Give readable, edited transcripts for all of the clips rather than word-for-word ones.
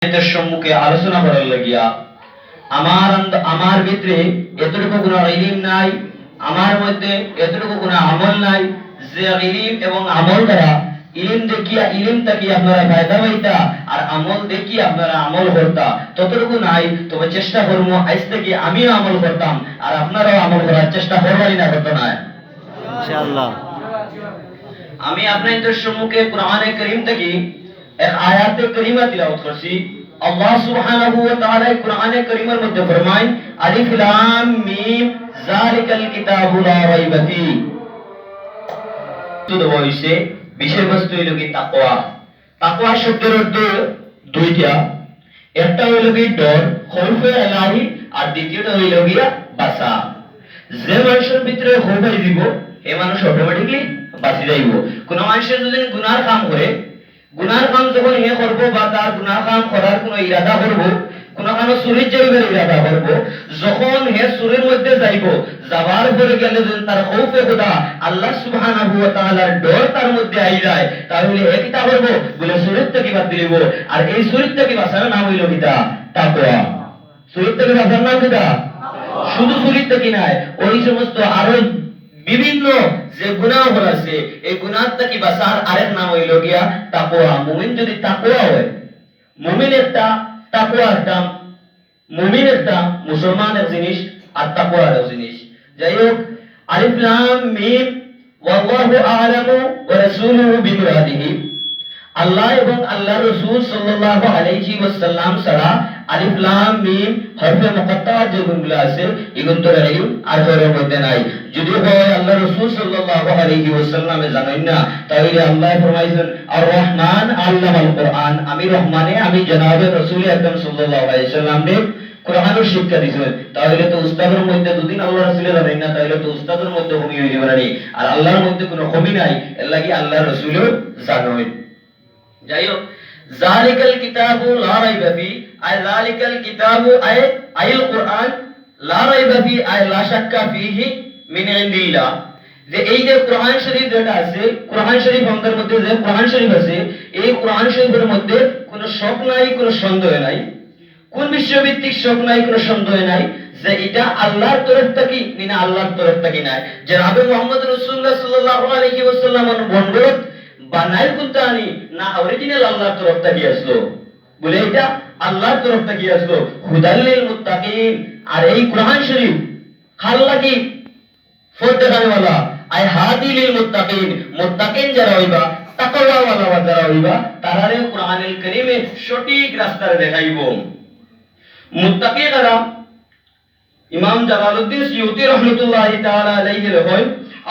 এদের সম্মুখে আলোচনা করার লাগিয়া আমার ভিতরে এতটুকু কোনো ইলম নাই, আমার মধ্যে এতটুকু কোনো আমল নাই যে ইলম এবং আমল দ্বারা ইলম দেখিয়া ইলম থাকি আপনারা ফায়দা পাইতা আর আমল দেখিয়া আপনারা আমল করতা ততটুকু নাই। তবে চেষ্টা করবো আজ থেকে আমিও আমল করতাম আর আপনারাও আমল করার চেষ্টা করবারই না করতো না ইনশাআল্লাহ। আমি আপনাদের সম্মুখে কোরআনে কারীম থেকে এক আয়াতে কারিমা তিলাওয়াত করছি। আল্লাহ সুবহানাহু ওয়া তাআলা কোরআনে কারীমের মধ্যে ফরমায় আলিফ লাম মিম যালিকাল কিতাবু লা রাইবা ফি। তো হইছে বিষয়বস্তু হইল কি তাকওয়া। তাকওয়া শব্দের অর্থ দুইটা, একটা হইল কি ডর খৌফে ইলাহি আর দ্বিতীয়টা হইল গিয়া বাসা। যে মানুষের ভিতরে খৌফ দিব এই মানুষ অটোমেটিক্যালি বাঁচি যাইব। কোন মানুষের যদি গুনার কাম করে, গুনার কাম যখন হে করবো বা তার গুনার কাম করার কোন ইরাদা করবো, কোন কারো চুরির যাইবার ইরাদা করবো, যখন হে চুরির মধ্যে যাইব যাবার পরে গেলে যদি তার খৌফে খোদা আল্লাহ সুবহানাহু ওয়া তাআলার ডর তার মধ্যে আই যায় তাহলে হে কিতা করবো বলে চুরির থেকে বাদ দিব। আর এই চুরির থেকে বাঁচার নাম হইল কিতা তাকওয়া। চুরির থেকে বাঁচার নাম কিতা? শুধু চুরির থেকে নাই, ওই সমস্ত আরো বিভিন্ন যে গুনাহ আছে এই গুনাহ থেকে বাঁচার আরেক নাম হইল গিয়া তাকওয়া। মুমিন যদি তাকওয়া হয়, মুমিন একটা তাকওয়া একটা মুমিন একটা মুসলমান এক জিনিস আর তাকওয়া এক জিনিস। যাই হোক, আলিফ লাম মিম ওয়াল্লাহু আ'লামু ওয়া রাসূলুহু বিমুরাদিহি। আল্লাহ এবং আল্লাহর রাসূল সাল্লাল্লাহু আলাইহি ওয়াসাল্লাম ছাড়া আলিফ লাম মিম হরফে মুকাত্তাআ যেগুলো আছে এগুলো ইলম আর হরফের মধ্যে নাই। যদি হয় আল্লাহর রাসূল সাল্লাল্লাহু আলাইহি ওয়াসাল্লামে জানেন না তাহলে আল্লাহ ফরমাইছেন আর রহমান আল্লামাল কোরআন, আমি রহমানে আমি জনাবে রাসূল আকরাম সাল্লাল্লাহু আলাইহি ওয়াসাল্লামকে কোরআনের শিক্ষা দিয়েছেন। তাহলে তো উস্তাদের মধ্যে দুদিন আল্লাহ রাসূলের জানেন না তাহলে তো উস্তাদের মধ্যে কমি হয়ে যাবে না, আর আল্লাহর মধ্যে কোনো কমি নাই, এর লাগি আল্লাহর রাসূলও জানেন। যাই হোক, যালিকাল কিতাবু লা রাইবা ফি, আই যালিকাল কিতাবু আইল কোরআন লা রাইবা ফি আই লা শাক্কা ফিহি মিন ইনদিল্লাহ। যে এই যে কোরআন শরীফ যেটা আছে, কোরআন শরীফ আমাদের মধ্যে যে কোরআন শরীফ আছে এই কোরআন শরীফের মধ্যে কোনো শক নাই, কোনো সন্দেহ নাই, কোন বিশ্বভিত্তিক শক নাই, কোনো সন্দেহ নাই যে এটা আল্লাহর তরফ থেকে না আল্লাহর তরফ থেকে নাই। যে নবী মুহাম্মদ রাসূলুল্লাহ সাল্লাল্লাহু আলাইহি ওয়াসাল্লাম বন্ধুরত বানাইল কুনতানি না অরিজিনাল আল্লাহর তরফ থেকে আসলো, বলে এটা আল্লাহর তরফ থেকে আসলো হুদাল্লিল মুত্তাকিন। আর এই কোরআন শরীফ খাল্লা কি ফরদানে ওয়ালা আই হাদিলিল মুত্তাকিন, মুত্তাকিন যারা হইবা তাকওয়া ওয়ালা যারা হইবা তারারে কোরআনুল কারীমে সঠিক রাস্তায় দেখাইব। মুত্তাকি কারা? ইমাম জালালউদ্দিন সিয়ুতি রাহমাতুল্লাহি তাআলা আলাইহি লেখেন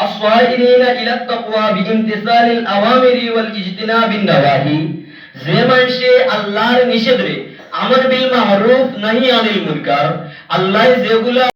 আসওয়াইরিনা ইলা তাকওয়া বিইমতিসালিল আওয়ামিরি ওয়াল ইজতিনাবিন নাওয়াহি। যে মানুষে আল্লাহর নিষেধে আমর বিল মারুফ নাহি আনিল মুনকার, আল্লাহ যেগুলা